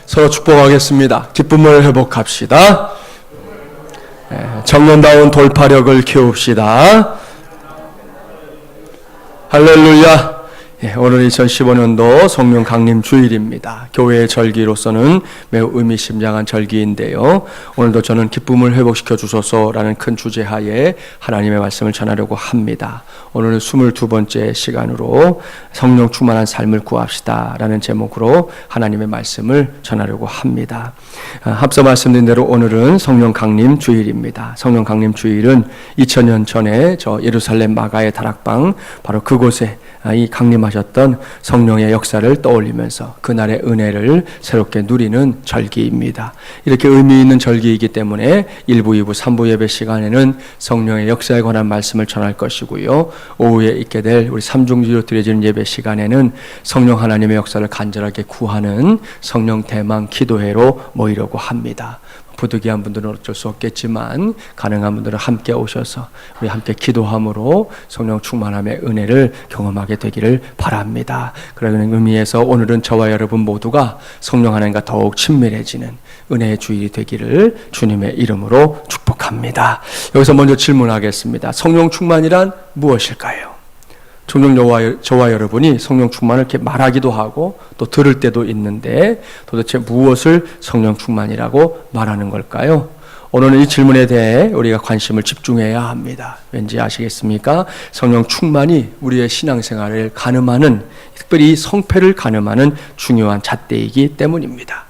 서로 축복하겠습니다. 기쁨을 회복합시다. 청년다운 돌파력을 키웁시다. 할렐루야. 오늘 2015년도 성령 강림 주일입니다. 교회의 절기로서는 매우 의미심장한 절기인데요. 오늘도 저는 기쁨을 회복시켜 주소서라는 큰 주제하에 하나님의 말씀을 전하려고 합니다. 오늘은 22번째 시간으로 성령 충만한 삶을 구합시다 라는 제목으로 하나님의 말씀을 전하려고 합니다. 앞서 말씀드린 대로 오늘은 성령 강림 주일입니다. 성령 강림 주일은 2000년 전에 저 예루살렘 마가의 다락방 바로 그곳에 이 강림하셨던 성령의 역사를 떠올리면서 그날의 은혜를 새롭게 누리는 절기입니다. 이렇게 의미 있는 절기이기 때문에 1부, 2부, 3부 예배 시간에는 성령의 역사에 관한 말씀을 전할 것이고요. 오후에 있게 될 우리 삼중주로 드려지는 예배 시간에는 성령 하나님의 역사를 간절하게 구하는 성령 대망 기도회로 모이려고 합니다. 부득이한 분들은 어쩔 수 없겠지만 가능한 분들은 함께 오셔서 우리 함께 기도함으로 성령 충만함의 은혜를 경험하게 되기를 바랍니다. 그런 의미에서 오늘은 저와 여러분 모두가 성령 하나님과 더욱 친밀해지는 은혜의 주일이 되기를 주님의 이름으로 축복합니다. 여기서 먼저 질문하겠습니다. 성령 충만이란 무엇일까요? 종종 저와 여러분이 성령 충만을 이렇게 말하기도 하고 또 들을 때도 있는데 도대체 무엇을 성령 충만이라고 말하는 걸까요? 오늘은 이 질문에 대해 우리가 관심을 집중해야 합니다. 왠지 아시겠습니까? 성령 충만이 우리의 신앙생활을 가늠하는, 특별히 성패를 가늠하는 중요한 잣대이기 때문입니다.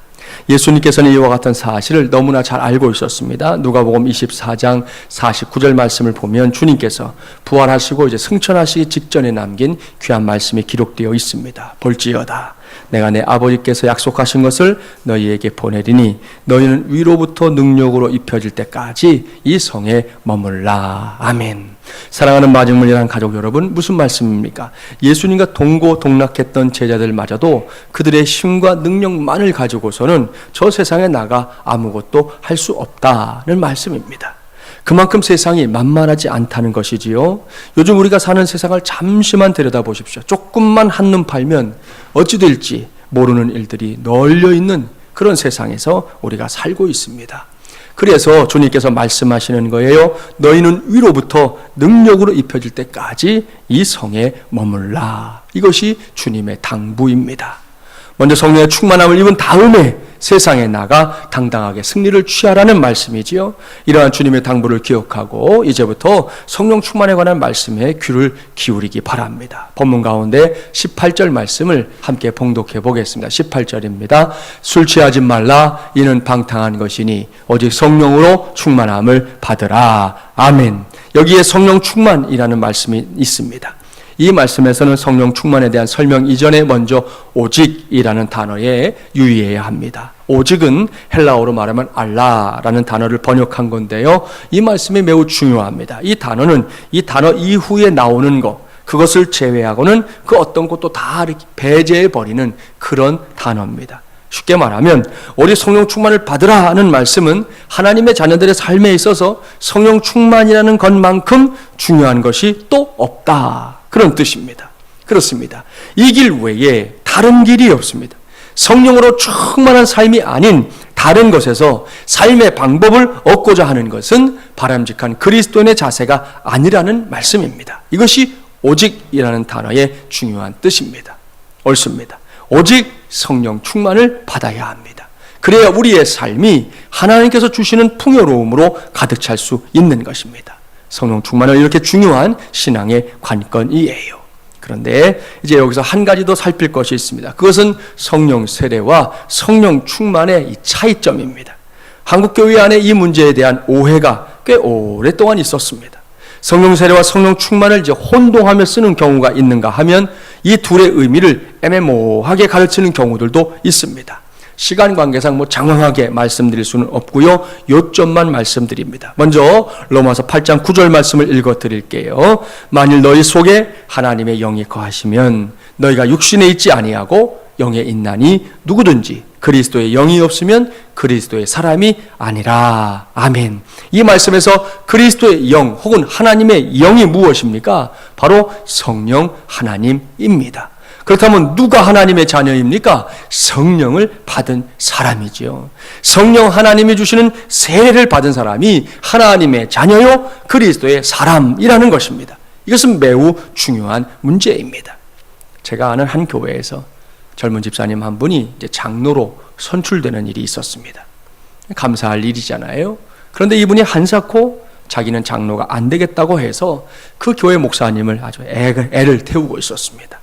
예수님께서는 이와 같은 사실을 너무나 잘 알고 있었습니다. 누가복음 24장 49절 말씀을 보면 주님께서 부활하시고 이제 승천하시기 직전에 남긴 귀한 말씀이 기록되어 있습니다. 볼지어다 내가 내 아버지께서 약속하신 것을 너희에게 보내리니 너희는 위로부터 능력으로 입혀질 때까지 이 성에 머물라. 아멘. 사랑하는 마중물이라는 가족 여러분, 무슨 말씀입니까? 예수님과 동고동락했던 제자들마저도 그들의 힘과 능력만을 가지고서는 저 세상에 나가 아무것도 할 수 없다는 말씀입니다. 그만큼 세상이 만만하지 않다는 것이지요. 요즘 우리가 사는 세상을 잠시만 들여다보십시오. 조금만 한눈 팔면 어찌 될지 모르는 일들이 널려 있는 그런 세상에서 우리가 살고 있습니다. 그래서 주님께서 말씀하시는 거예요. 너희는 위로부터 능력으로 입혀질 때까지 이 성에 머물라. 이것이 주님의 당부입니다. 먼저 성령의 충만함을 입은 다음에 세상에 나가 당당하게 승리를 취하라는 말씀이지요. 이러한 주님의 당부를 기억하고 이제부터 성령 충만에 관한 말씀에 귀를 기울이기 바랍니다. 본문 가운데 18절 말씀을 함께 봉독해 보겠습니다. 18절입니다. 술 취하지 말라. 이는 방탕한 것이니 오직 성령으로 충만함을 받으라. 아멘. 여기에 성령 충만이라는 말씀이 있습니다. 이 말씀에서는 성령 충만에 대한 설명 이전에 먼저 오직이라는 단어에 유의해야 합니다. 오직은 헬라어로 말하면 알라라는 단어를 번역한 건데요. 이 말씀이 매우 중요합니다. 이 단어는 이 단어 이후에 나오는 것, 그것을 제외하고는 그 어떤 것도 다 이렇게 배제해버리는 그런 단어입니다. 쉽게 말하면 우리 성령 충만을 받으라 하는 말씀은 하나님의 자녀들의 삶에 있어서 성령 충만이라는 것만큼 중요한 것이 또 없다. 그런 뜻입니다. 그렇습니다. 이 길 외에 다른 길이 없습니다. 성령으로 충만한 삶이 아닌 다른 것에서 삶의 방법을 얻고자 하는 것은 바람직한 그리스도인의 자세가 아니라는 말씀입니다. 이것이 오직이라는 단어의 중요한 뜻입니다. 옳습니다. 오직 성령 충만을 받아야 합니다. 그래야 우리의 삶이 하나님께서 주시는 풍요로움으로 가득 찰 수 있는 것입니다. 성령 충만은 이렇게 중요한 신앙의 관건이에요. 그런데 이제 여기서 한 가지 더 살필 것이 있습니다. 그것은 성령 세례와 성령 충만의 이 차이점입니다. 한국교회 안에 이 문제에 대한 오해가 꽤 오랫동안 있었습니다. 성령 세례와 성령 충만을 이제 혼동하며 쓰는 경우가 있는가 하면 이 둘의 의미를 애매모호하게 가르치는 경우들도 있습니다. 시간 관계상 장황하게 말씀드릴 수는 없고요. 요점만 말씀드립니다. 먼저 로마서 8장 9절 말씀을 읽어드릴게요. 만일 너희 속에 하나님의 영이 거하시면 너희가 육신에 있지 아니하고 영에 있나니 누구든지 그리스도의 영이 없으면 그리스도의 사람이 아니라. 아멘. 이 말씀에서 그리스도의 영 혹은 하나님의 영이 무엇입니까? 바로 성령 하나님입니다. 그렇다면 누가 하나님의 자녀입니까? 성령을 받은 사람이지요. 성령 하나님이 주시는 세례를 받은 사람이 하나님의 자녀요 그리스도의 사람이라는 것입니다. 이것은 매우 중요한 문제입니다. 제가 아는 한 교회에서 젊은 집사님 한 분이 이제 장로로 선출되는 일이 있었습니다. 감사할 일이잖아요. 그런데 이분이 한사코 자기는 장로가 안 되겠다고 해서 그 교회 목사님을 아주 애를 태우고 있었습니다.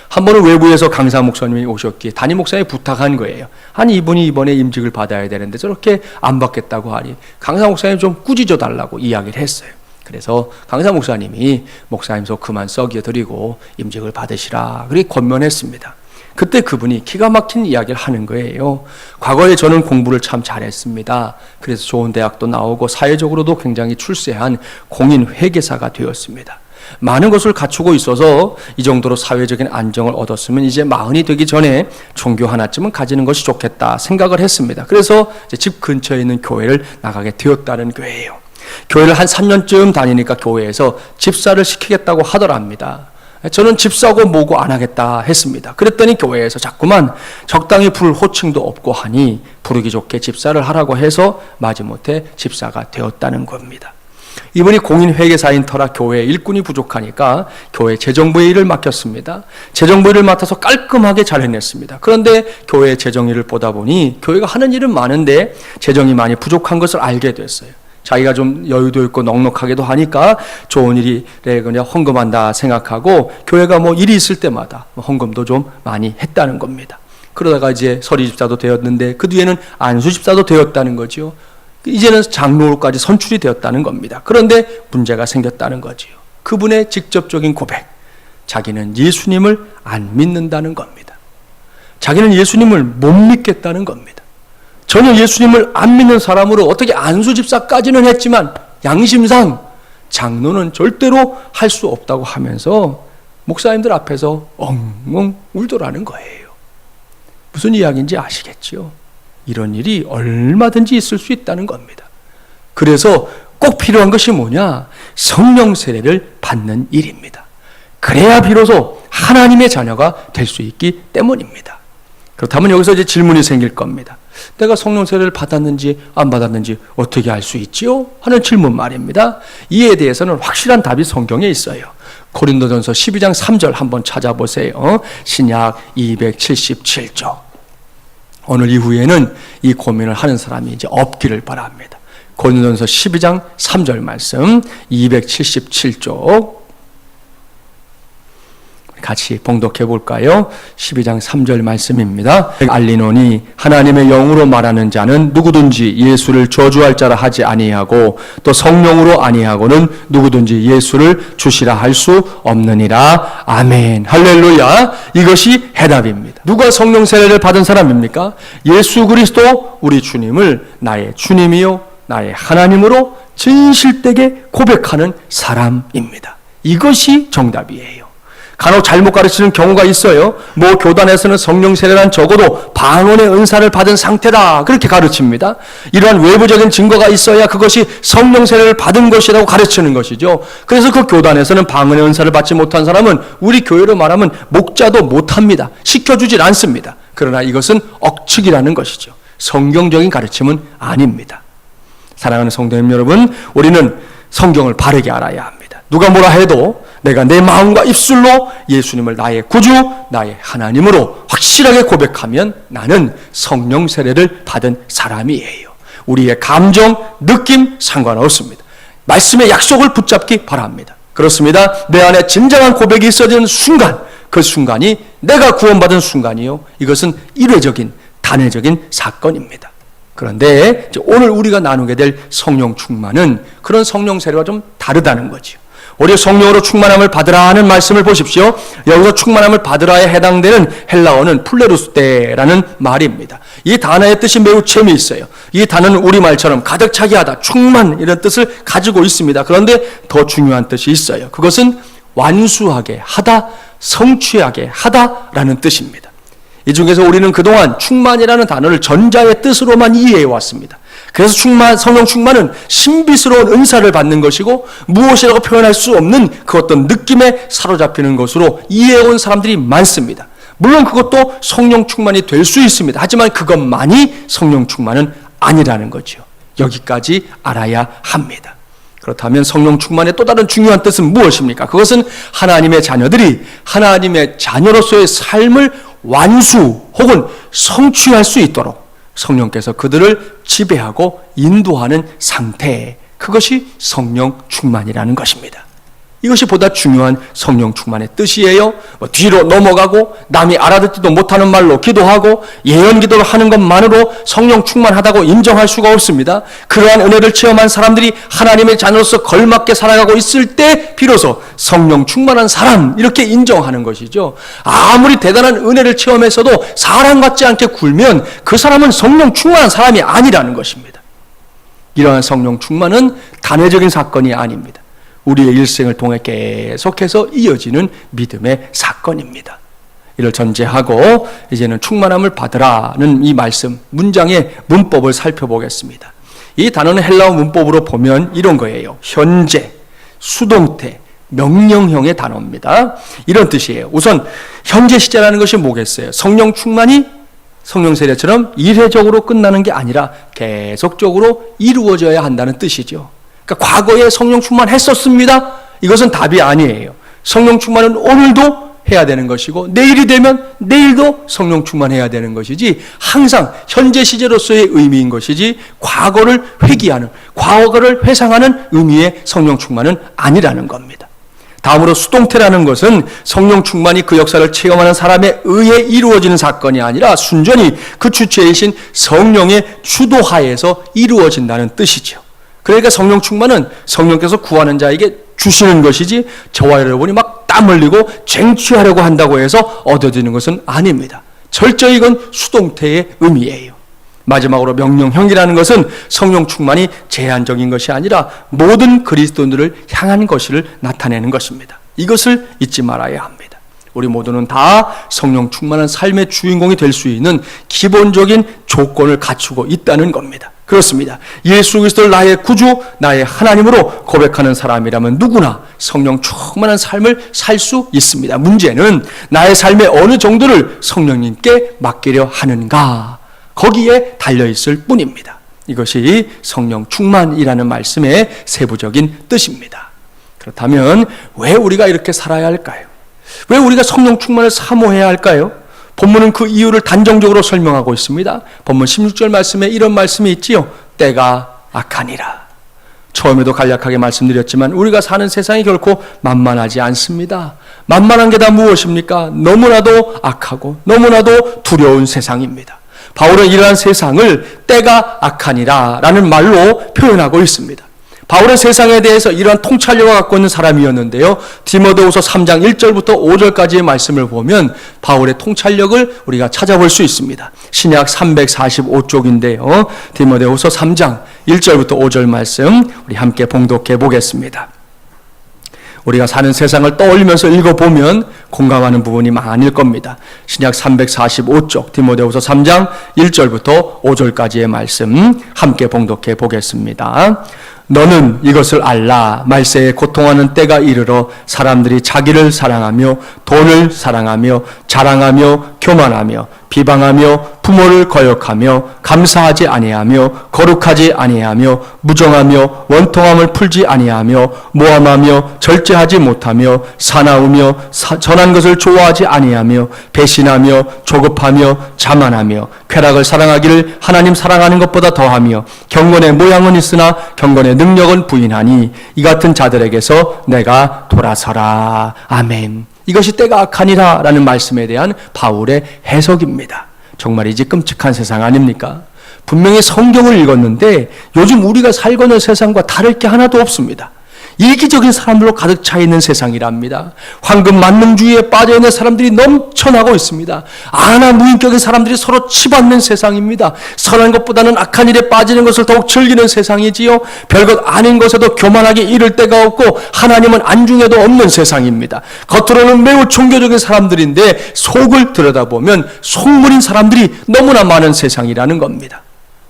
한 번은 외부에서 강사 목사님이 오셨기에 담임 목사에 부탁한 거예요. 아니 이분이 이번에 임직을 받아야 되는데 저렇게 안 받겠다고 하니 강사 목사님 좀 꾸짖어 달라고 이야기를 했어요. 그래서 강사 목사님이 목사님 속 그만 썩여드리고 임직을 받으시라 그렇게 권면했습니다. 그때 그분이 기가 막힌 이야기를 하는 거예요. 과거에 저는 공부를 참 잘했습니다. 그래서 좋은 대학도 나오고 사회적으로도 굉장히 출세한 공인 회계사가 되었습니다. 많은 것을 갖추고 있어서 이 정도로 사회적인 안정을 얻었으면 이제 40이 되기 전에 종교 하나쯤은 가지는 것이 좋겠다 생각을 했습니다. 그래서 이제 집 근처에 있는 교회를 나가게 되었다는 거예요. 교회를 한 3년쯤 다니니까 교회에서 집사를 시키겠다고 하더랍니다. 저는 집사고 뭐고 안 하겠다 했습니다. 그랬더니 교회에서 자꾸만 적당히 부를 호칭도 없고 하니 부르기 좋게 집사를 하라고 해서 마지못해 집사가 되었다는 겁니다. 이분이 공인회계사인 터라 교회 일꾼이 부족하니까 교회 재정부의 일을 맡겼습니다. 재정부 일을 맡아서 깔끔하게 잘 해냈습니다. 그런데 교회 재정 일을 보다 보니 교회가 하는 일은 많은데 재정이 많이 부족한 것을 알게 됐어요. 자기가 좀 여유도 있고 넉넉하게도 하니까 좋은 일이 그냥 헌금한다 생각하고 교회가 뭐 일이 있을 때마다 헌금도 좀 많이 했다는 겁니다. 그러다가 이제 서리집사도 되었는데 그 뒤에는 안수집사도 되었다는 거죠. 이제는 장로까지 선출이 되었다는 겁니다. 그런데 문제가 생겼다는 거지요. 그분의 직접적인 고백, 자기는 예수님을 안 믿는다는 겁니다. 자기는 예수님을 못 믿겠다는 겁니다. 전혀 예수님을 안 믿는 사람으로 어떻게 안수집사까지는 했지만 양심상 장로는 절대로 할 수 없다고 하면서 목사님들 앞에서 엉엉 울더라는 거예요. 무슨 이야기인지 아시겠죠? 이런 일이 얼마든지 있을 수 있다는 겁니다. 그래서 꼭 필요한 것이 뭐냐? 성령 세례를 받는 일입니다. 그래야 비로소 하나님의 자녀가 될 수 있기 때문입니다. 그렇다면 여기서 이제 질문이 생길 겁니다. 내가 성령 세례를 받았는지 안 받았는지 어떻게 알 수 있지요? 하는 질문 말입니다. 이에 대해서는 확실한 답이 성경에 있어요. 고린도전서 12장 3절 한번 찾아보세요. 신약 277조. 오늘 이후에는 이 고민을 하는 사람이 이제 없기를 바랍니다. 고린도전서 12장 3절 말씀 277조 같이 봉독해 볼까요? 12장 3절 말씀입니다. 알리노니 하나님의 영으로 말하는 자는 누구든지 예수를 저주할 자라 하지 아니하고 또 성령으로 아니하고는 누구든지 예수를 주시라 할 수 없느니라. 아멘. 할렐루야. 이것이 해답입니다. 누가 성령 세례를 받은 사람입니까? 예수 그리스도 우리 주님을 나의 주님이요 나의 하나님으로 진실되게 고백하는 사람입니다. 이것이 정답이에요. 간혹 잘못 가르치는 경우가 있어요. 뭐 교단에서는 성령 세례란 적어도 방언의 은사를 받은 상태다 그렇게 가르칩니다. 이러한 외부적인 증거가 있어야 그것이 성령 세례를 받은 것이라고 가르치는 것이죠. 그래서 그 교단에서는 방언의 은사를 받지 못한 사람은 우리 교회로 말하면 목자도 못합니다. 시켜주질 않습니다. 그러나 이것은 억측이라는 것이죠. 성경적인 가르침은 아닙니다. 사랑하는 성도님 여러분, 우리는 성경을 바르게 알아야 합니다. 누가 뭐라 해도 내가 내 마음과 입술로 예수님을 나의 구주, 나의 하나님으로 확실하게 고백하면 나는 성령 세례를 받은 사람이에요. 우리의 감정, 느낌 상관없습니다. 말씀의 약속을 붙잡기 바랍니다. 그렇습니다. 내 안에 진정한 고백이 있어지는 순간, 그 순간이 내가 구원받은 순간이요. 이것은 일회적인, 단회적인 사건입니다. 그런데 오늘 우리가 나누게 될 성령 충만은 그런 성령 세례와 좀 다르다는 거죠. 우리 성령으로 충만함을 받으라 하는 말씀을 보십시오. 여기서 충만함을 받으라에 해당되는 헬라어는 플레루스테라는 말입니다. 이 단어의 뜻이 매우 재미있어요. 이 단어는 우리말처럼 가득 차게 하다, 충만 이런 뜻을 가지고 있습니다. 그런데 더 중요한 뜻이 있어요. 그것은 완수하게 하다, 성취하게 하다라는 뜻입니다. 이 중에서 우리는 그동안 충만이라는 단어를 전자의 뜻으로만 이해해 왔습니다. 그래서 성령 충만은 신비스러운 은사를 받는 것이고 무엇이라고 표현할 수 없는 그 어떤 느낌에 사로잡히는 것으로 이해해온 사람들이 많습니다. 물론 그것도 성령 충만이 될 수 있습니다. 하지만 그것만이 성령 충만은 아니라는 거죠. 여기까지 알아야 합니다. 그렇다면 성령 충만의 또 다른 중요한 뜻은 무엇입니까? 그것은 하나님의 자녀들이 하나님의 자녀로서의 삶을 완수 혹은 성취할 수 있도록 성령께서 그들을 지배하고 인도하는 상태, 그것이 성령 충만이라는 것입니다. 이것이 보다 중요한 성령 충만의 뜻이에요. 뒤로 넘어가고 남이 알아듣지도 못하는 말로 기도하고 예언 기도를 하는 것만으로 성령 충만하다고 인정할 수가 없습니다. 그러한 은혜를 체험한 사람들이 하나님의 자녀로서 걸맞게 살아가고 있을 때 비로소 성령 충만한 사람, 이렇게 인정하는 것이죠. 아무리 대단한 은혜를 체험해서도 사람 같지 않게 굴면 그 사람은 성령 충만한 사람이 아니라는 것입니다. 이러한 성령 충만은 단회적인 사건이 아닙니다. 우리의 일생을 통해 계속해서 이어지는 믿음의 사건입니다. 이를 전제하고 이제는 충만함을 받으라는 이 말씀, 문장의 문법을 살펴보겠습니다. 이 단어는 헬라어 문법으로 보면 이런 거예요. 현재, 수동태, 명령형의 단어입니다. 이런 뜻이에요. 우선 현재 시제라는 것이 뭐겠어요? 성령 충만이 성령 세례처럼 이례적으로 끝나는 게 아니라 계속적으로 이루어져야 한다는 뜻이죠. 그러니까 과거에 성령 충만했었습니다. 이것은 답이 아니에요. 성령 충만은 오늘도 해야 되는 것이고 내일이 되면 내일도 성령 충만해야 되는 것이지 항상 현재 시제로서의 의미인 것이지 과거를 회귀하는, 과거를 회상하는 의미의 성령 충만은 아니라는 겁니다. 다음으로 수동태라는 것은 성령 충만이 그 역사를 체험하는 사람에 의해 이루어지는 사건이 아니라 순전히 그 주체이신 성령의 주도하에서 이루어진다는 뜻이죠. 그러니까 성령 충만은 성령께서 구하는 자에게 주시는 것이지 저와 여러분이 막 땀 흘리고 쟁취하려고 한다고 해서 얻어지는 것은 아닙니다. 철저히 이건 수동태의 의미예요. 마지막으로 명령형이라는 것은 성령 충만이 제한적인 것이 아니라 모든 그리스도인들을 향한 것을 나타내는 것입니다. 이것을 잊지 말아야 합니다. 우리 모두는 다 성령 충만한 삶의 주인공이 될 수 있는 기본적인 조건을 갖추고 있다는 겁니다. 그렇습니다. 예수 그리스도를 나의 구주, 나의 하나님으로 고백하는 사람이라면 누구나 성령 충만한 삶을 살 수 있습니다. 문제는 나의 삶의 어느 정도를 성령님께 맡기려 하는가, 거기에 달려있을 뿐입니다. 이것이 성령 충만이라는 말씀의 세부적인 뜻입니다. 그렇다면 왜 우리가 이렇게 살아야 할까요? 왜 우리가 성령 충만을 사모해야 할까요? 본문은 그 이유를 단정적으로 설명하고 있습니다. 본문 16절 말씀에 이런 말씀이 있지요. 때가 악하니라. 처음에도 간략하게 말씀드렸지만 우리가 사는 세상이 결코 만만하지 않습니다. 만만한 게 다 무엇입니까? 너무나도 악하고 너무나도 두려운 세상입니다. 바울은 이러한 세상을 때가 악하니라 라는 말로 표현하고 있습니다. 바울은 세상에 대해서 이러한 통찰력을 갖고 있는 사람이었는데요. 디모데후서 3장 1절부터 5절까지의 말씀을 보면 바울의 통찰력을 우리가 찾아볼 수 있습니다. 신약 345쪽인데요. 디모데후서 3장 1절부터 5절 말씀 우리 함께 봉독해 보겠습니다. 우리가 사는 세상을 떠올리면서 읽어보면 공감하는 부분이 많을 겁니다. 신약 345쪽 디모데후서 3장 1절부터 5절까지의 말씀 함께 봉독해 보겠습니다. 너는 이것을 알라. 말세에 고통하는 때가 이르러 사람들이 자기를 사랑하며 돈을 사랑하며 자랑하며 교만하며 비방하며 부모를 거역하며 감사하지 아니하며 거룩하지 아니하며 무정하며 원통함을 풀지 아니하며 모함하며 절제하지 못하며 사나우며 전한 것을 좋아하지 아니하며 배신하며 조급하며 자만하며 쾌락을 사랑하기를 하나님 사랑하는 것보다 더하며 경건의 모양은 있으나 경건의 능력은 부인하니 이 같은 자들에게서 내가 돌아서라. 아멘. 이것이 때가 악하니라 라는 말씀에 대한 바울의 해석입니다. 정말이지 끔찍한 세상 아닙니까? 분명히 성경을 읽었는데 요즘 우리가 살고 있는 세상과 다를 게 하나도 없습니다. 이기적인 사람들로 가득 차 있는 세상이랍니다. 황금 만능주의에 빠져있는 사람들이 넘쳐나고 있습니다. 아나 무인격인 사람들이 서로 치받는 세상입니다. 선한 것보다는 악한 일에 빠지는 것을 더욱 즐기는 세상이지요. 별것 아닌 것에도 교만하게 이를 데가 없고 하나님은 안중에도 없는 세상입니다. 겉으로는 매우 종교적인 사람들인데 속을 들여다보면 속물인 사람들이 너무나 많은 세상이라는 겁니다.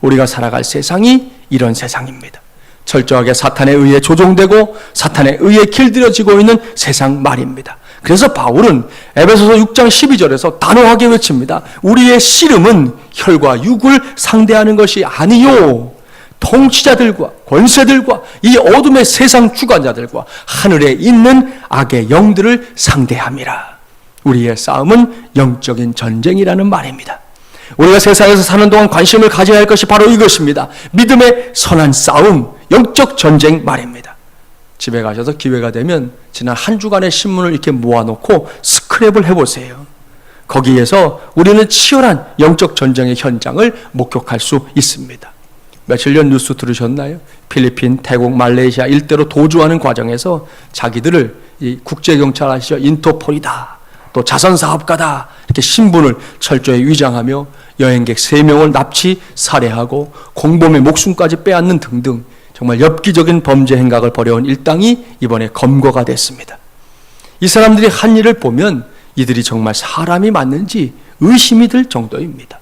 우리가 살아갈 세상이 이런 세상입니다. 철저하게 사탄에 의해 조종되고 사탄에 의해 길들여지고 있는 세상 말입니다. 그래서 바울은 에베소서 6장 12절에서 단호하게 외칩니다. 우리의 씨름은 혈과 육을 상대하는 것이 아니요, 통치자들과 권세들과 이 어둠의 세상 주관자들과 하늘에 있는 악의 영들을 상대함이라. 우리의 싸움은 영적인 전쟁이라는 말입니다. 우리가 세상에서 사는 동안 관심을 가져야 할 것이 바로 이것입니다. 믿음의 선한 싸움, 영적 전쟁 말입니다. 집에 가셔서 기회가 되면 지난 한 주간의 신문을 이렇게 모아놓고 스크랩을 해보세요. 거기에서 우리는 치열한 영적 전쟁의 현장을 목격할 수 있습니다. 며칠 전 뉴스 들으셨나요? 필리핀, 태국, 말레이시아 일대로 도주하는 과정에서 자기들을 이 국제경찰 아시죠? 인터폴이다, 또 자선사업가다, 이렇게 신분을 철저히 위장하며 여행객 3명을 납치, 살해하고 공범의 목숨까지 빼앗는 등등 정말 엽기적인 범죄 행각을 벌여온 일당이 이번에 검거가 됐습니다. 이 사람들이 한 일을 보면 이들이 정말 사람이 맞는지 의심이 들 정도입니다.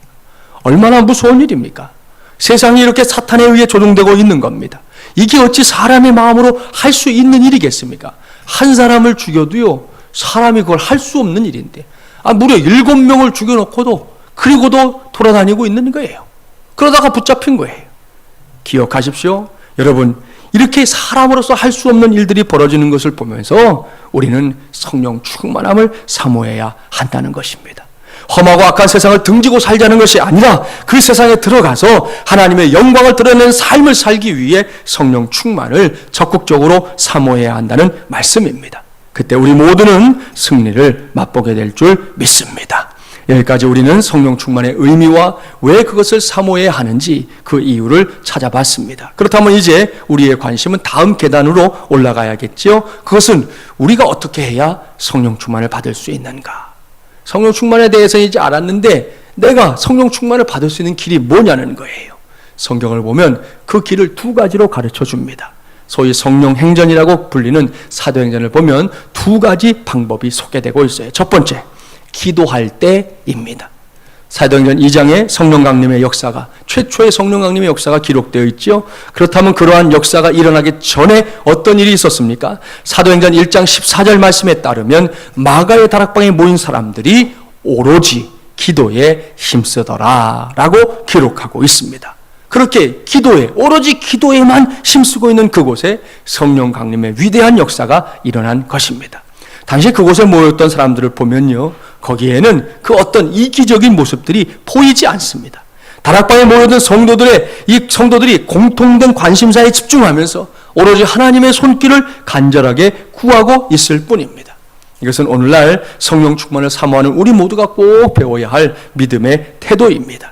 얼마나 무서운 일입니까? 세상이 이렇게 사탄에 의해 조종되고 있는 겁니다. 이게 어찌 사람의 마음으로 할 수 있는 일이겠습니까? 한 사람을 죽여도요, 사람이 그걸 할 수 없는 일인데, 무려 7명을 죽여놓고도 그리고도 돌아다니고 있는 거예요. 그러다가 붙잡힌 거예요. 기억하십시오. 여러분, 이렇게 사람으로서 할 수 없는 일들이 벌어지는 것을 보면서 우리는 성령 충만함을 사모해야 한다는 것입니다. 험하고 악한 세상을 등지고 살자는 것이 아니라 그 세상에 들어가서 하나님의 영광을 드러내는 삶을 살기 위해 성령 충만을 적극적으로 사모해야 한다는 말씀입니다. 그때 우리 모두는 승리를 맛보게 될 줄 믿습니다. 여기까지 우리는 성령 충만의 의미와 왜 그것을 사모해야 하는지 그 이유를 찾아봤습니다. 그렇다면 이제 우리의 관심은 다음 계단으로 올라가야겠지요. 그것은 우리가 어떻게 해야 성령 충만을 받을 수 있는가? 성령 충만에 대해서 이제 알았는데 내가 성령 충만을 받을 수 있는 길이 뭐냐는 거예요. 성경을 보면 그 길을 2가지로 가르쳐 줍니다. 소위 성령 행전이라고 불리는 사도행전을 보면 2가지 방법이 소개되고 있어요. 첫 번째, 기도할 때입니다. 사도행전 2장에 성령 강림의 역사가, 최초의 성령 강림의 역사가 기록되어 있죠. 그렇다면 그러한 역사가 일어나기 전에 어떤 일이 있었습니까? 사도행전 1장 14절 말씀에 따르면 마가의 다락방에 모인 사람들이 오로지 기도에 힘쓰더라 라고 기록하고 있습니다. 그렇게 기도에, 오로지 기도에만 힘쓰고 있는 그곳에 성령 강림의 위대한 역사가 일어난 것입니다. 당시 그곳에 모였던 사람들을 보면요, 거기에는 그 어떤 이기적인 모습들이 보이지 않습니다. 다락방에 모여든 성도들이 공통된 관심사에 집중하면서 오로지 하나님의 손길을 간절하게 구하고 있을 뿐입니다. 이것은 오늘날 성령 충만을 사모하는 우리 모두가 꼭 배워야 할 믿음의 태도입니다.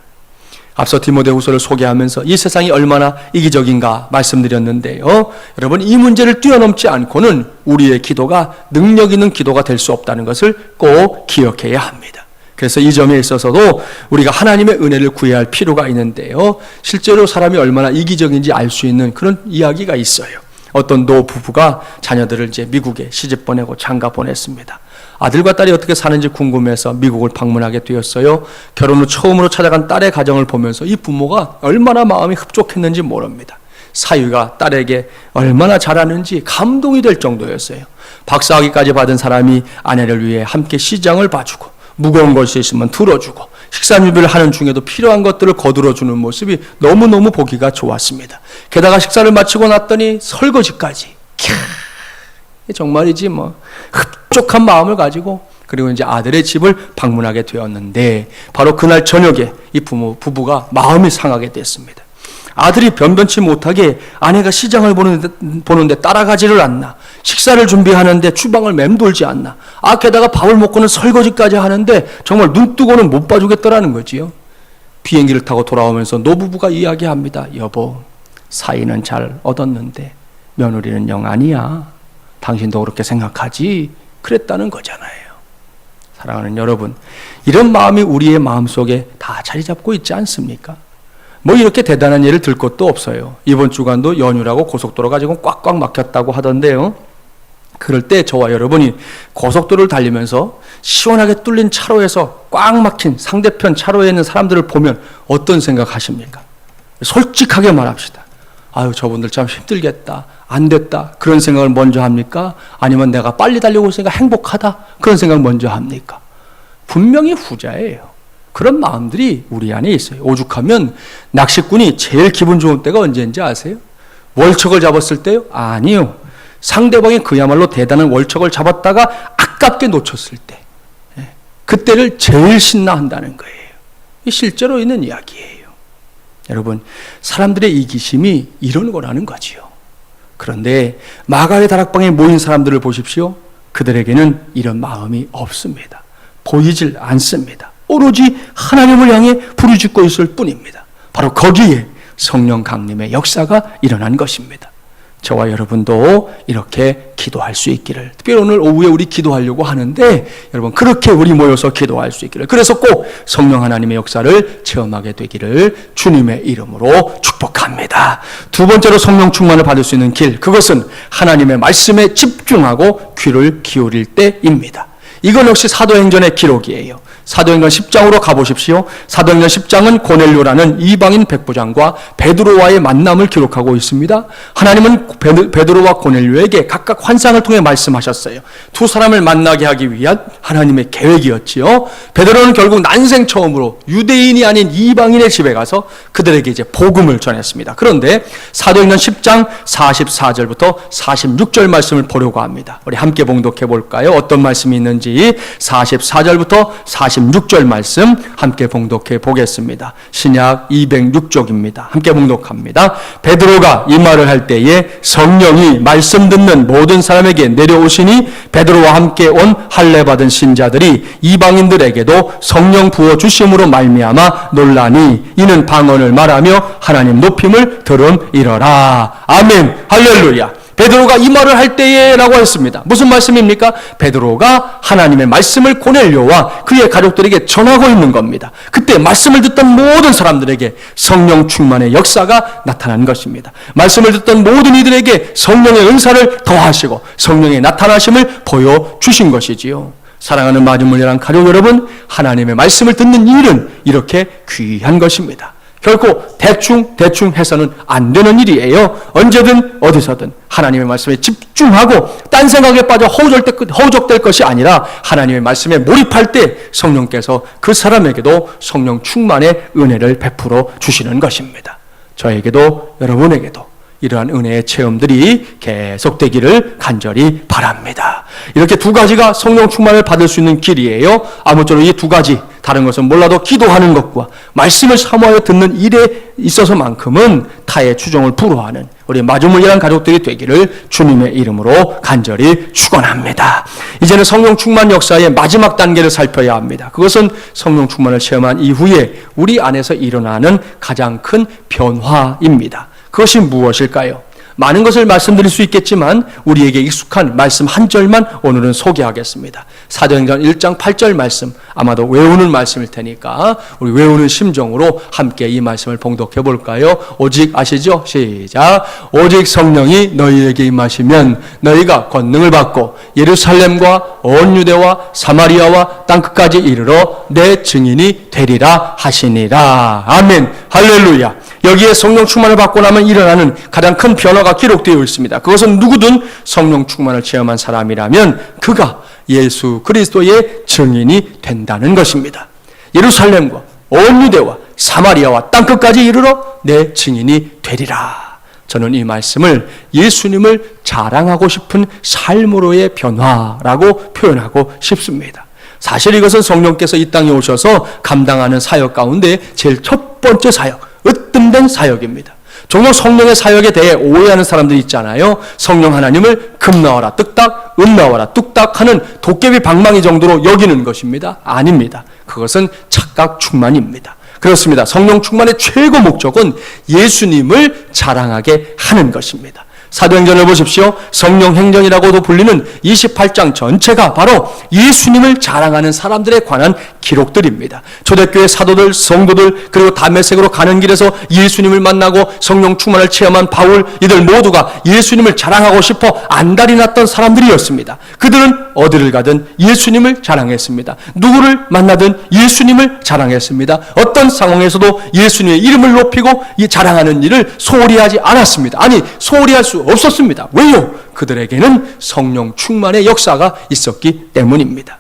앞서 디모데후서를 소개하면서 이 세상이 얼마나 이기적인가 말씀드렸는데요. 여러분, 이 문제를 뛰어넘지 않고는 우리의 기도가 능력 있는 기도가 될 수 없다는 것을 꼭 기억해야 합니다. 그래서 이 점에 있어서도 우리가 하나님의 은혜를 구해야 할 필요가 있는데요. 실제로 사람이 얼마나 이기적인지 알 수 있는 그런 이야기가 있어요. 어떤 노부부가 자녀들을 이제 미국에 시집 보내고 장가 보냈습니다. 아들과 딸이 어떻게 사는지 궁금해서 미국을 방문하게 되었어요. 결혼 후 처음으로 찾아간 딸의 가정을 보면서 이 부모가 얼마나 마음이 흡족했는지 모릅니다. 사위가 딸에게 얼마나 잘하는지 감동이 될 정도였어요. 박사학위까지 받은 사람이 아내를 위해 함께 시장을 봐주고 무거운 것이 있으면 들어주고 식사 준비를 하는 중에도 필요한 것들을 거들어주는 모습이 너무너무 보기가 좋았습니다. 게다가 식사를 마치고 났더니 설거지까지. 정말이지 뭐 흡족한 마음을 가지고 그리고 이제 아들의 집을 방문하게 되었는데 바로 그날 저녁에 이 부부가 마음이 상하게 됐습니다. 아들이 변변치 못하게 아내가 시장을 보는데 따라가지를 않나, 식사를 준비하는데 주방을 맴돌지 않나, 게다가 밥을 먹고는 설거지까지 하는데 정말 눈뜨고는 못 봐주겠더라는 거지요. 비행기를 타고 돌아오면서 노부부가 이야기합니다. 여보, 사이는 잘 얻었는데 며느리는 영 아니야. 당신도 그렇게 생각하지? 그랬다는 거잖아요. 사랑하는 여러분, 이런 마음이 우리의 마음속에 다 자리 잡고 있지 않습니까? 뭐 이렇게 대단한 예를 들 것도 없어요. 이번 주간도 연휴라고 고속도로가 지금 꽉꽉 막혔다고 하던데요. 그럴 때 저와 여러분이 고속도로를 달리면서 시원하게 뚫린 차로에서 꽉 막힌 상대편 차로에 있는 사람들을 보면 어떤 생각하십니까? 솔직하게 말합시다. 아유, 저분들 참 힘들겠다, 안 됐다, 그런 생각을 먼저 합니까? 아니면 내가 빨리 달려고 있으니까 행복하다, 그런 생각을 먼저 합니까? 분명히 후자예요. 그런 마음들이 우리 안에 있어요. 오죽하면 낚시꾼이 제일 기분 좋은 때가 언제인지 아세요? 월척을 잡았을 때요? 아니요. 상대방이 그야말로 대단한 월척을 잡았다가 아깝게 놓쳤을 때, 그때를 제일 신나한다는 거예요. 이 실제로 있는 이야기예요. 여러분, 사람들의 이기심이 이런 거라는 거지요. 그런데 마가의 다락방에 모인 사람들을 보십시오. 그들에게는 이런 마음이 없습니다. 보이질 않습니다. 오로지 하나님을 향해 부르짖고 있을 뿐입니다. 바로 거기에 성령 강림의 역사가 일어난 것입니다. 저와 여러분도 이렇게 기도할 수 있기를, 특별히 오늘 오후에 우리 기도하려고 하는데, 여러분 그렇게 우리 모여서 기도할 수 있기를, 그래서 꼭 성령 하나님의 역사를 체험하게 되기를 주님의 이름으로 축복합니다. 두 번째로 성령 충만을 받을 수 있는 길, 그것은 하나님의 말씀에 집중하고 귀를 기울일 때입니다. 이건 역시 사도행전의 기록이에요. 사도행전 10장으로 가보십시오. 사도행전 10장은 고넬료라는 이방인 백부장과 베드로와의 만남을 기록하고 있습니다. 하나님은 베드로와 고넬료에게 각각 환상을 통해 말씀하셨어요. 두 사람을 만나게 하기 위한 하나님의 계획이었지요. 베드로는 결국 난생 처음으로 유대인이 아닌 이방인의 집에 가서 그들에게 이제 복음을 전했습니다. 그런데 사도행전 10장 44절부터 46절 말씀을 보려고 합니다. 우리 함께 봉독해 볼까요? 어떤 말씀이 있는지 44절부터 46절 말씀 함께 봉독해 보겠습니다. 신약 206쪽입니다. 함께 봉독합니다. 베드로가 이 말을 할 때에 성령이 말씀 듣는 모든 사람에게 내려오시니 베드로와 함께 온 할례 받은 신자들이 이방인들에게도 성령 부어 주심으로 말미암아 놀라니 이는 방언을 말하며 하나님 높임을 들음이러라. 아멘. 할렐루야. 베드로가 이 말을 할 때에 라고 했습니다. 무슨 말씀입니까? 베드로가 하나님의 말씀을 고넬료와 그의 가족들에게 전하고 있는 겁니다. 그때 말씀을 듣던 모든 사람들에게 성령 충만의 역사가 나타난 것입니다. 말씀을 듣던 모든 이들에게 성령의 은사를 더하시고 성령의 나타나심을 보여주신 것이지요. 사랑하는 마중물려랑 가족 여러분, 하나님의 말씀을 듣는 일은 이렇게 귀한 것입니다. 결코 대충 해서는 안 되는 일이에요. 언제든 어디서든 하나님의 말씀에 집중하고 딴 생각에 빠져 허우적될 것이 아니라 하나님의 말씀에 몰입할 때 성령께서 그 사람에게도 성령 충만의 은혜를 베풀어 주시는 것입니다. 저에게도 여러분에게도 이러한 은혜의 체험들이 계속되기를 간절히 바랍니다. 이렇게 두 가지가 성령 충만을 받을 수 있는 길이에요. 아무쪼록 이 두 가지, 다른 것은 몰라도 기도하는 것과 말씀을 사모하여 듣는 일에 있어서만큼은 타의 추종을 불허하는 우리 마중물이라는 가족들이 되기를 주님의 이름으로 간절히 축원합니다. 이제는 성령 충만 역사의 마지막 단계를 살펴야 합니다. 그것은 성령 충만을 체험한 이후에 우리 안에서 일어나는 가장 큰 변화입니다. 그것이 무엇일까요? 많은 것을 말씀드릴 수 있겠지만 우리에게 익숙한 말씀 한 절만 오늘은 소개하겠습니다. 사도행전 1장 8절 말씀, 아마도 외우는 말씀일 테니까 우리 외우는 심정으로 함께 이 말씀을 봉독해 볼까요? 오직 아시죠? 시작. 오직 성령이 너희에게 임하시면 너희가 권능을 받고 예루살렘과 온 유대와 사마리아와 땅끝까지 이르러 내 증인이 되리라 하시니라. 아멘. 할렐루야. 여기에 성령 충만을 받고 나면 일어나는 가장 큰 변화가 기록되어 있습니다. 그것은 누구든 성령 충만을 체험한 사람이라면 그가 예수 그리스도의 증인이 된다는 것입니다. 예루살렘과 온 유대와 사마리아와 땅끝까지 이르러 내 증인이 되리라. 저는 이 말씀을 예수님을 자랑하고 싶은 삶으로의 변화라고 표현하고 싶습니다. 사실 이것은 성령께서 이 땅에 오셔서 감당하는 사역 가운데 제일 첫 번째 사역, 으뜸된 사역입니다. 종종 성령의 사역에 대해 오해하는 사람들이 있잖아요. 성령 하나님을 금 나와라 뚝딱, 은 나와라 뚝딱 하는 도깨비 방망이 정도로 여기는 것입니다. 아닙니다. 그것은 착각 충만입니다. 그렇습니다. 성령 충만의 최고 목적은 예수님을 자랑하게 하는 것입니다. 사도행전을 보십시오. 성령행전이라고도 불리는 28장 전체가 바로 예수님을 자랑하는 사람들에 관한 기록들입니다. 초대교회 사도들, 성도들, 그리고 다메섹으로 가는 길에서 예수님을 만나고 성령 충만을 체험한 바울, 이들 모두가 예수님을 자랑하고 싶어 안달이 났던 사람들이었습니다. 그들은 어디를 가든 예수님을 자랑했습니다. 누구를 만나든 예수님을 자랑했습니다. 어떤 상황에서도 예수님의 이름을 높이고 자랑하는 일을 소홀히 하지 않았습니다. 아니, 소홀히 할 수 없었습니다. 왜요? 그들에게는 성령 충만의 역사가 있었기 때문입니다.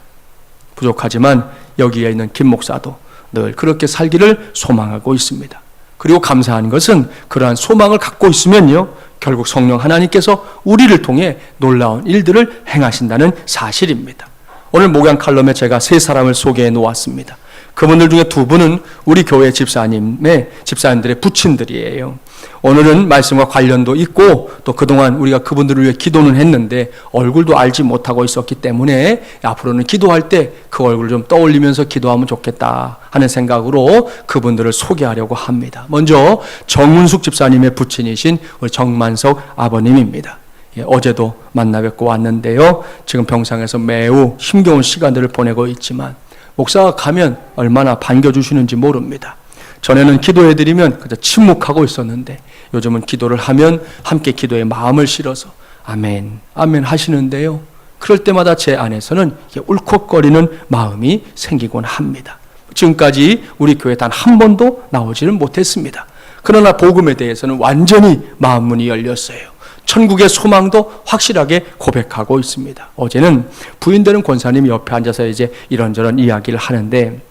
부족하지만 여기에 있는 김 목사도 늘 그렇게 살기를 소망하고 있습니다. 그리고 감사한 것은 그러한 소망을 갖고 있으면요, 결국 성령 하나님께서 우리를 통해 놀라운 일들을 행하신다는 사실입니다. 오늘 목양 칼럼에 제가 세 사람을 소개해 놓았습니다. 그분들 중에 두 분은 우리 교회 집사님들의 부친들이에요. 오늘은 말씀과 관련도 있고 또 그동안 우리가 그분들을 위해 기도는 했는데 얼굴도 알지 못하고 있었기 때문에 앞으로는 기도할 때 그 얼굴을 좀 떠올리면서 기도하면 좋겠다 하는 생각으로 그분들을 소개하려고 합니다. 먼저 정문숙 집사님의 부친이신 우리 정만석 아버님입니다. 어제도 만나 뵙고 왔는데요, 지금 병상에서 매우 힘겨운 시간들을 보내고 있지만 목사가 가면 얼마나 반겨주시는지 모릅니다. 전에는 기도해드리면 그저 침묵하고 있었는데 요즘은 기도를 하면 함께 기도에 마음을 실어서 아멘, 아멘 하시는데요, 그럴 때마다 제 안에서는 울컥거리는 마음이 생기곤 합니다. 지금까지 우리 교회 단 한 번도 나오지는 못했습니다. 그러나 복음에 대해서는 완전히 마음문이 열렸어요. 천국의 소망도 확실하게 고백하고 있습니다. 어제는 부인되는 권사님이 옆에 앉아서 이제 이런저런 이야기를 하는데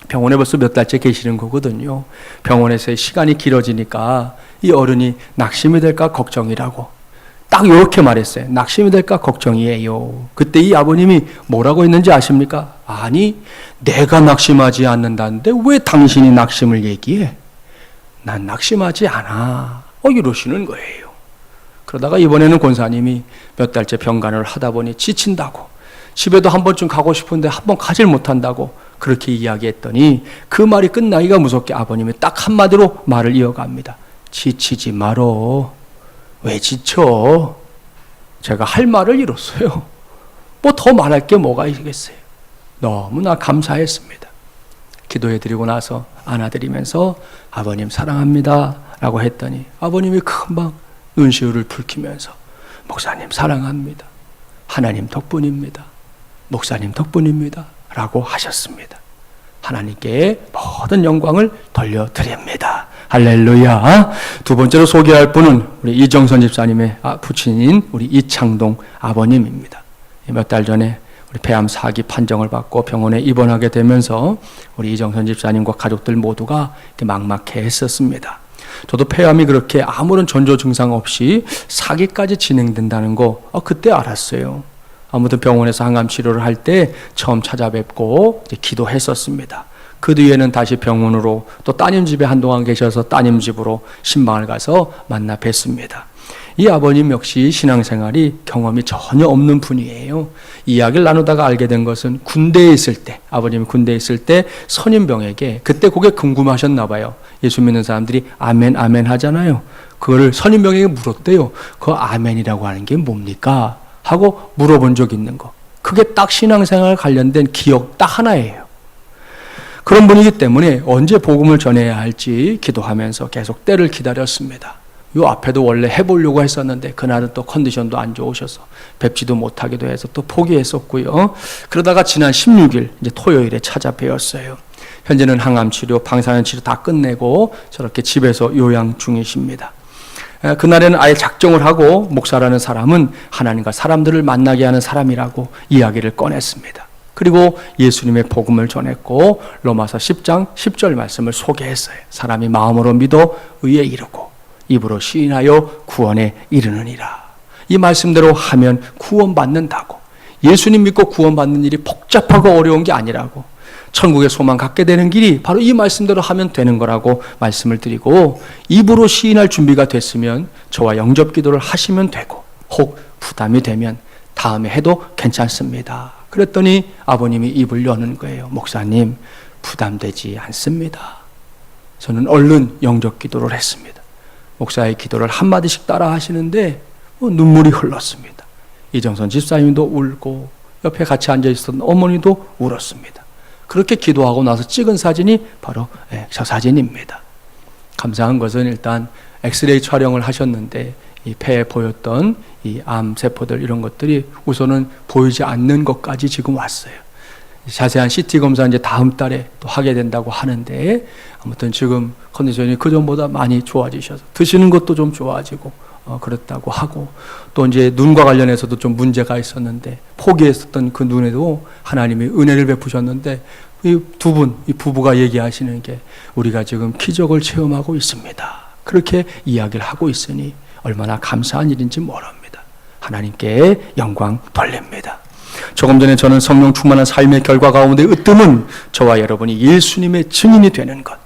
병원에 벌써 몇 달째 계시는 거거든요. 병원에서의 시간이 길어지니까 이 어른이 낙심이 될까 걱정이라고 딱 이렇게 말했어요. 낙심이 될까 걱정이에요. 그때 이 아버님이 뭐라고 했는지 아십니까? 아니, 내가 낙심하지 않는다는데 왜 당신이 낙심을 얘기해? 난 낙심하지 않아. 이러시는 거예요. 그러다가 이번에는 권사님이 몇 달째 병간호를 하다 보니 지친다고, 집에도 한 번쯤 가고 싶은데 한 번 가질 못한다고 그렇게 이야기했더니 그 말이 끝나기가 무섭게 아버님이 딱 한마디로 말을 이어갑니다. 지치지 말어. 왜 지쳐? 제가 할 말을 잃었어요. 뭐 더 말할 게 뭐가 있겠어요. 너무나 감사했습니다. 기도해드리고 나서 안아드리면서 아버님 사랑합니다 라고 했더니 아버님이 금방 눈시울을 붉히면서 목사님 사랑합니다. 하나님 덕분입니다. 목사님 덕분입니다 라고 하셨습니다. 하나님께 모든 영광을 돌려드립니다. 할렐루야. 두 번째로 소개할 분은 우리 이정선 집사님의 부친인 우리 이창동 아버님입니다. 몇 달 전에 우리 폐암 4기 판정을 받고 병원에 입원하게 되면서 우리 이정선 집사님과 가족들 모두가 막막해 했었습니다. 저도 폐암이 그렇게 아무런 전조 증상 없이 4기까지 진행된다는 거 그때 알았어요. 아무튼 병원에서 항암 치료를 할 때 처음 찾아뵙고 이제 기도했었습니다. 그 뒤에는 다시 병원으로 또 따님 집에 한동안 계셔서 따님 집으로 신방을 가서 만나 뵀습니다. 이 아버님 역시 신앙생활이 경험이 전혀 없는 분이에요. 이야기를 나누다가 알게 된 것은 군대에 있을 때, 아버님이 군대에 있을 때 선임병에게 그때 그게 궁금하셨나 봐요. 예수 믿는 사람들이 아멘 아멘 하잖아요. 그거를 선임병에게 물었대요. 그 아멘이라고 하는 게 뭡니까? 하고 물어본 적 있는 거. 그게 딱 신앙생활 관련된 기억 딱 하나예요. 그런 분이기 때문에 언제 복음을 전해야 할지 기도하면서 계속 때를 기다렸습니다. 요 앞에도 원래 해보려고 했었는데 그날은 또 컨디션도 안 좋으셔서 뵙지도 못하기도 해서 또 포기했었고요. 그러다가 지난 16일 이제 토요일에 찾아뵈었어요. 현재는 항암치료, 방사선 치료 다 끝내고 저렇게 집에서 요양 중이십니다. 그날에는 아예 작정을 하고 목사라는 사람은 하나님과 사람들을 만나게 하는 사람이라고 이야기를 꺼냈습니다. 그리고 예수님의 복음을 전했고 로마서 10장 10절 말씀을 소개했어요. 사람이 마음으로 믿어 의에 이르고 입으로 시인하여 구원에 이르느니라. 이 말씀대로 하면 구원받는다고. 예수님 믿고 구원받는 일이 복잡하고 어려운 게 아니라고. 천국의 소망 갖게 되는 길이 바로 이 말씀대로 하면 되는 거라고 말씀을 드리고, 입으로 시인할 준비가 됐으면 저와 영접 기도를 하시면 되고, 혹 부담이 되면 다음에 해도 괜찮습니다. 그랬더니 아버님이 입을 여는 거예요. 목사님, 부담되지 않습니다. 저는 얼른 영접 기도를 했습니다. 목사의 기도를 한마디씩 따라 하시는데 눈물이 흘렀습니다. 이정선 집사님도 울고 옆에 같이 앉아있었던 어머니도 울었습니다. 그렇게 기도하고 나서 찍은 사진이 바로 저 사진입니다. 감사한 것은 일단 엑스레이 촬영을 하셨는데 이 폐에 보였던 이 암세포들 이런 것들이 우선은 보이지 않는 것까지 지금 왔어요. 자세한 CT 검사 이제 다음 달에 또 하게 된다고 하는데 아무튼 지금 컨디션이 그전보다 많이 좋아지셔서 드시는 것도 좀 좋아지고 그렇다고 하고 또 이제 눈과 관련해서도 좀 문제가 있었는데 포기했었던 그 눈에도 하나님이 은혜를 베푸셨는데 이 두 분, 이 부부가 얘기하시는 게 우리가 지금 기적을 체험하고 있습니다. 그렇게 이야기를 하고 있으니 얼마나 감사한 일인지 모릅니다. 하나님께 영광 돌립니다. 조금 전에 저는 성령 충만한 삶의 결과 가운데 으뜸은 저와 여러분이 예수님의 증인이 되는 것,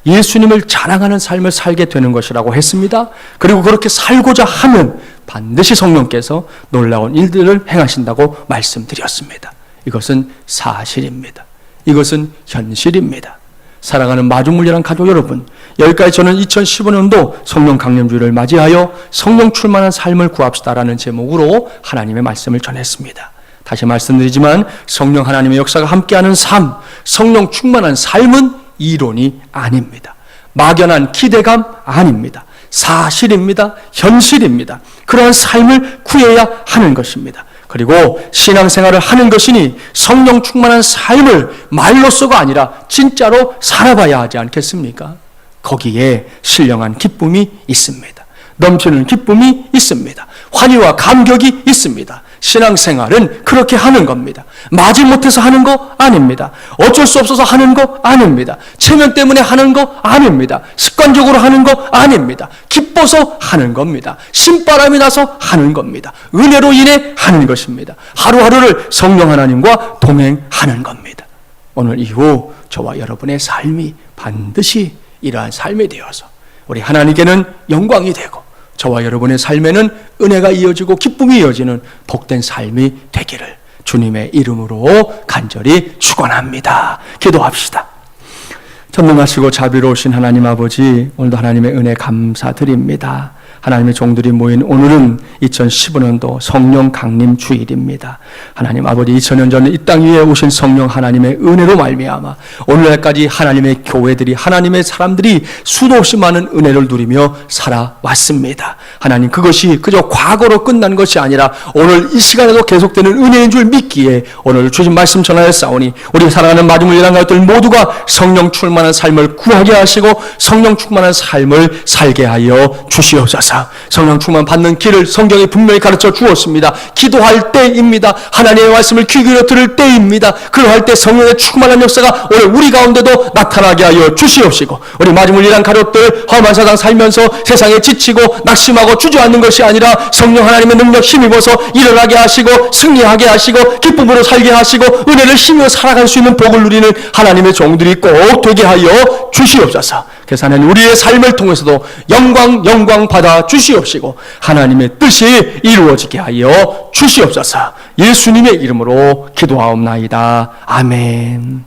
예수님을 자랑하는 삶을 살게 되는 것이라고 했습니다. 그리고 그렇게 살고자 하면 반드시 성령께서 놀라운 일들을 행하신다고 말씀드렸습니다. 이것은 사실입니다. 이것은 현실입니다. 사랑하는 마중물리란 가족 여러분, 여기까지 저는 2015년도 성령 강림주의를 맞이하여 성령 충만한 삶을 구합시다라는 제목으로 하나님의 말씀을 전했습니다. 다시 말씀드리지만 성령 하나님의 역사가 함께하는 삶, 성령 충만한 삶은 이론이 아닙니다. 막연한 기대감 아닙니다. 사실입니다. 현실입니다. 그러한 삶을 구해야 하는 것입니다. 그리고 신앙생활을 하는 것이니 성령 충만한 삶을 말로써가 아니라 진짜로 살아봐야 하지 않겠습니까? 거기에 신령한 기쁨이 있습니다. 넘치는 기쁨이 있습니다. 환희와 감격이 있습니다. 신앙생활은 그렇게 하는 겁니다. 마지못해서 하는 거 아닙니다. 어쩔 수 없어서 하는 거 아닙니다. 체면 때문에 하는 거 아닙니다. 습관적으로 하는 거 아닙니다. 기뻐서 하는 겁니다. 신바람이 나서 하는 겁니다. 은혜로 인해 하는 것입니다. 하루하루를 성령 하나님과 동행하는 겁니다. 오늘 이후 저와 여러분의 삶이 반드시 이러한 삶이 되어서 우리 하나님께는 영광이 되고 저와 여러분의 삶에는 은혜가 이어지고 기쁨이 이어지는 복된 삶이 되기를 주님의 이름으로 간절히 축원합니다. 기도합시다. 전능하시고 자비로우신 하나님 아버지, 오늘도 하나님의 은혜 감사드립니다. 하나님의 종들이 모인 오늘은 2015년도 성령 강림 주일입니다. 하나님 아버지, 2000년 전 이 땅 위에 오신 성령 하나님의 은혜로 말미암아 오늘날까지 하나님의 교회들이, 하나님의 사람들이 수도 없이 많은 은혜를 누리며 살아왔습니다. 하나님, 그것이 그저 과거로 끝난 것이 아니라 오늘 이 시간에도 계속되는 은혜인 줄 믿기에 오늘 주신 말씀 전하였사오니 우리 사랑하는 마중물리란 가족들 모두가 성령 충만한 삶을 구하게 하시고 성령 충만한 삶을 살게 하여 주시옵소서. 성령 충만 받는 길을 성경이 분명히 가르쳐 주었습니다. 기도할 때입니다. 하나님의 말씀을 귀 기울여 들을 때입니다. 그러할 때 성령의 충만한 역사가 오늘 우리 가운데도 나타나게 하여 주시옵시고 우리 마중물리란 가족들 험한 세상 살면서 세상에 지치고 낙심하고 주저앉는 것이 아니라 성령 하나님의 능력 힘입어서 일어나게 하시고 승리하게 하시고 기쁨으로 살게 하시고 은혜를 힘입어 살아갈 수 있는 복을 누리는 하나님의 종들이 꼭 되게 하여 주시옵소서. 그래서 하나님, 우리의 삶을 통해서도 영광 받아 주시옵시고 하나님의 뜻이 이루어지게 하여 주시옵소서. 예수님의 이름으로 기도하옵나이다. 아멘.